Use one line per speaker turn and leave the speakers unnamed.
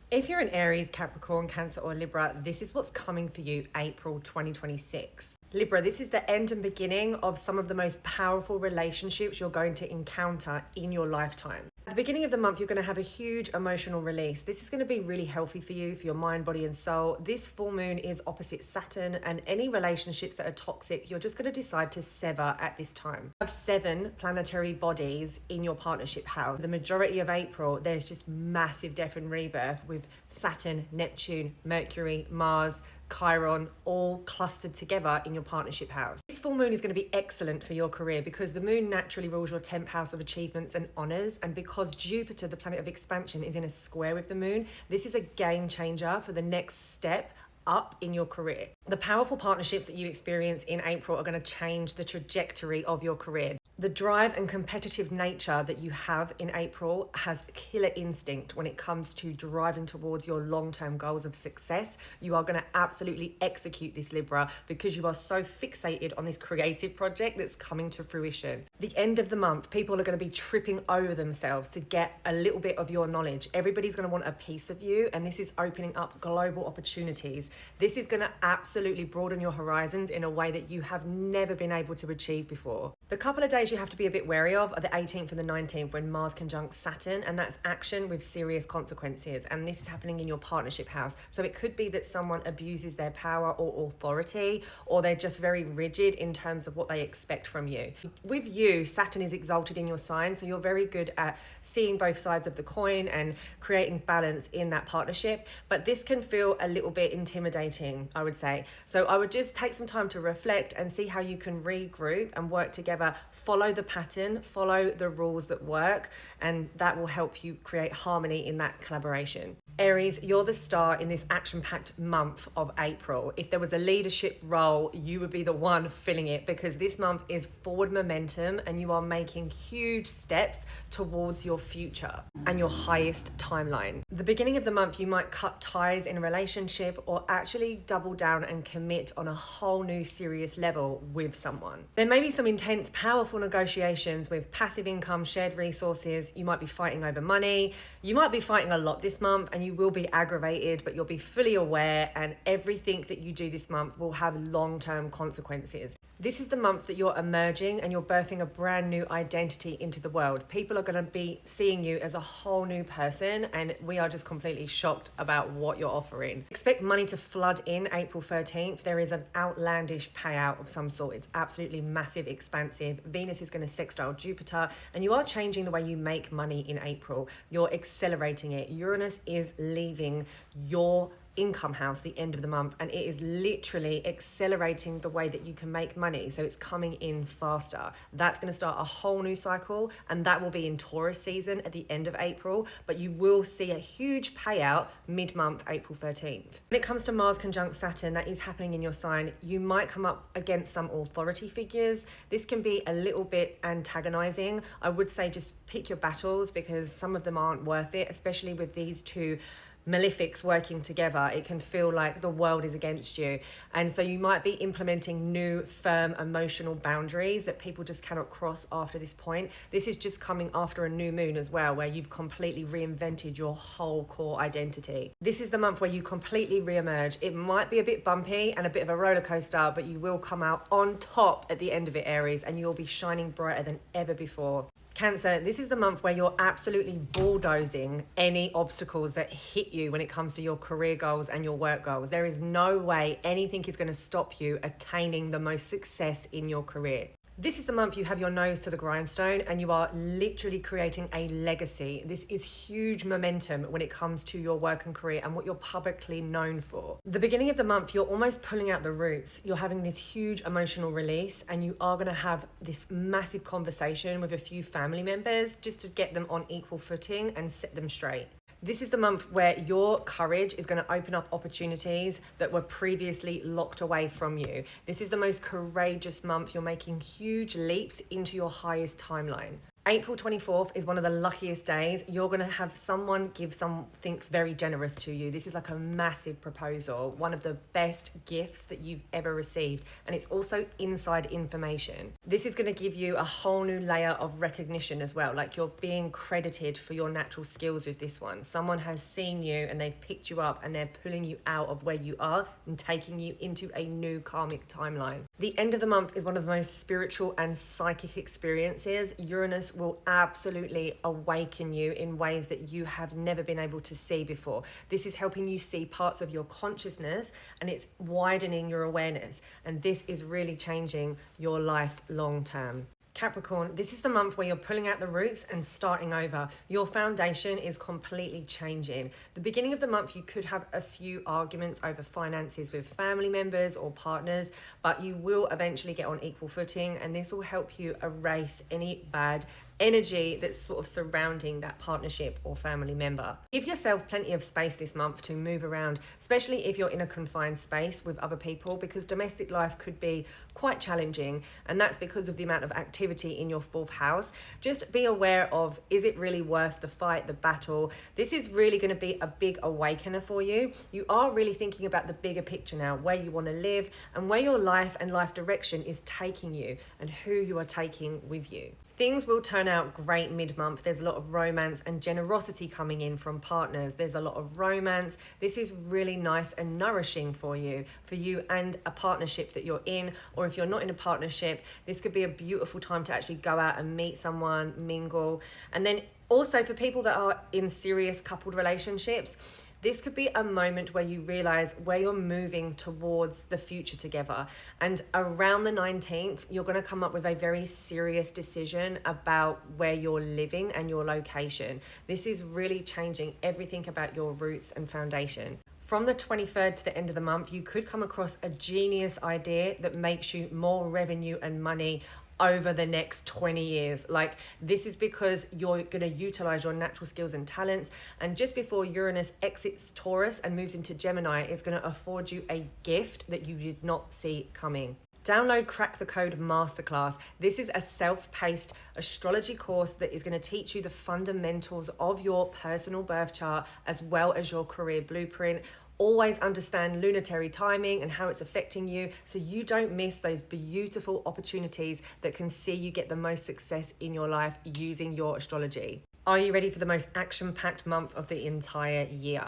If you're an Aries, Capricorn, Cancer, or Libra, this is what's coming for you April 2026. Libra, this is the end and beginning of some of the most powerful relationships you're going to encounter in your lifetime. At the beginning of the month, you're going to have a huge emotional release. This is going to be really healthy for you, for your mind, body, and soul. This full moon is opposite Saturn, and any relationships that are toxic, you're just going to decide to sever at this time. You have 7 planetary bodies in your partnership house. The majority of April, there's just massive death and rebirth with Saturn, Neptune, Mercury, Mars, Chiron, all clustered together in your partnership house. This full moon is going to be excellent for your career because the moon naturally rules your 10th house of achievements and honors, and because Jupiter, the planet of expansion, is in a square with the moon, this is a game changer for the next step up in your career. The powerful partnerships that you experience in April are going to change the trajectory of your career. The drive and competitive nature that you have in April has killer instinct when it comes to driving towards your long-term goals of success. You are going to absolutely execute this, Libra, because you are so fixated on this creative project that's coming to fruition. The end of the month, people are going to be tripping over themselves to get a little bit of your knowledge. Everybody's going to want a piece of you, and this is opening up global opportunities. This is going to absolutely broaden your horizons in a way that you have never been able to achieve before. The couple of days you have to be a bit wary of are the 18th and the 19th, when Mars conjuncts Saturn, and that's action with serious consequences. And this is happening in your partnership house. So it could be that someone abuses their power or authority, or they're just very rigid in terms of what they expect from you. With you, Saturn is exalted in your sign, so you're very good at seeing both sides of the coin and creating balance in that partnership. But this can feel a little bit intimidating, I would say. So I would just take some time to reflect and see how you can regroup and work together. Follow the pattern, follow the rules that work, and that will help you create harmony in that collaboration. Aries, you're the star in this action-packed month of April. If there was a leadership role, you would be the one filling it, because this month is forward momentum and you are making huge steps towards your future and your highest timeline. The beginning of the month, you might cut ties in a relationship or actually double down and commit on a whole new serious level with someone. There may be some intense, powerful negotiations with passive income, shared resources. You might be fighting over money. You might be fighting a lot this month, and you will be aggravated, but you'll be fully aware, and everything that you do this month will have long-term consequences. This is the month that you're emerging and you're birthing a brand new identity into the world. People are going to be seeing you as a whole new person, and we are just completely shocked about what you're offering. Expect money to flood in April 13th. There is an outlandish payout of some sort. It's absolutely massive, expansive. Venus is going to sextile Jupiter, and you are changing the way you make money in April. You're accelerating it. Uranus is leaving your income house the end of the month, and it is literally accelerating the way that you can make money. So it's coming in faster. That's going to start a whole new cycle, and that will be in Taurus season at the end of April, but you will see a huge payout mid-month, April 13th. When it comes to Mars conjunct Saturn, that is happening in your sign. You might come up against some authority figures. This can be a little bit antagonizing. I would say just pick your battles, because some of them aren't worth it, especially with these two malefics working together. It can feel like the world is against you, and so you might be implementing new firm emotional boundaries that people just cannot cross after this point. This is just coming after a new moon as well, where you've completely reinvented your whole core identity. This is the month where you completely re-emerge. It might be a bit bumpy and a bit of a roller coaster, but you will come out on top at the end of it, Aries, and you'll be shining brighter than ever before. Cancer, this is the month where you're absolutely bulldozing any obstacles that hit you when it comes to your career goals and your work goals. There is no way anything is going to stop you attaining the most success in your career. This is the month you have your nose to the grindstone and you are literally creating a legacy. This is huge momentum when it comes to your work and career and what you're publicly known for. The beginning of the month, you're almost pulling out the roots. You're having this huge emotional release, and you are going to have this massive conversation with a few family members just to get them on equal footing and set them straight. This is the month where your courage is going to open up opportunities that were previously locked away from you. This is the most courageous month. You're making huge leaps into your highest timeline. April 24th is one of the luckiest days. You're going to have someone give something very generous to you. This is like a massive proposal, one of the best gifts that you've ever received. And it's also inside information. This is going to give you a whole new layer of recognition as well. Like you're being credited for your natural skills with this one. Someone has seen you and they've picked you up and they're pulling you out of where you are and taking you into a new karmic timeline. The end of the month is one of the most spiritual and psychic experiences. Uranus will absolutely awaken you in ways that you have never been able to see before. This is helping you see parts of your consciousness and it's widening your awareness. And this is really changing your life long term. Capricorn, this is the month where you're pulling out the roots and starting over. Your foundation is completely changing. The beginning of the month, you could have a few arguments over finances with family members or partners, but you will eventually get on equal footing, and this will help you erase any bad energy that's sort of surrounding that partnership or family member. Give yourself plenty of space this month to move around, especially if you're in a confined space with other people, because domestic life could be quite challenging, and that's because of the amount of activity in your 4th house. Just be aware of, is it really worth the fight, the battle? This is really going to be a big awakener for you. You are really thinking about the bigger picture now, where you want to live and where your life and life direction is taking you and who you are taking with you. Things will turn out great mid-month. There's a lot of romance and generosity coming in from partners. There's a lot of romance. This is really nice and nourishing for you and a partnership that you're in. Or if you're not in a partnership, this could be a beautiful time to actually go out and meet someone, mingle. And then also for people that are in serious coupled relationships, this could be a moment where you realize where you're moving towards the future together. And around the 19th, you're going to come up with a very serious decision about where you're living and your location. This is really changing everything about your roots and foundation. From the 23rd to the end of the month, you could come across a genius idea that makes you more revenue and money over the next 20 years. Like, this is because you're going to utilize your natural skills and talents. And just before Uranus exits Taurus and moves into Gemini, it's going to afford you a gift that you did not see coming. Download Crack the Code Masterclass. This is a self-paced astrology course that is going to teach you the fundamentals of your personal birth chart as well as your career blueprint. Always understand lunary timing and how it's affecting you so you don't miss those beautiful opportunities that can see you get the most success in your life using your astrology. Are you ready for the most action-packed month of the entire year?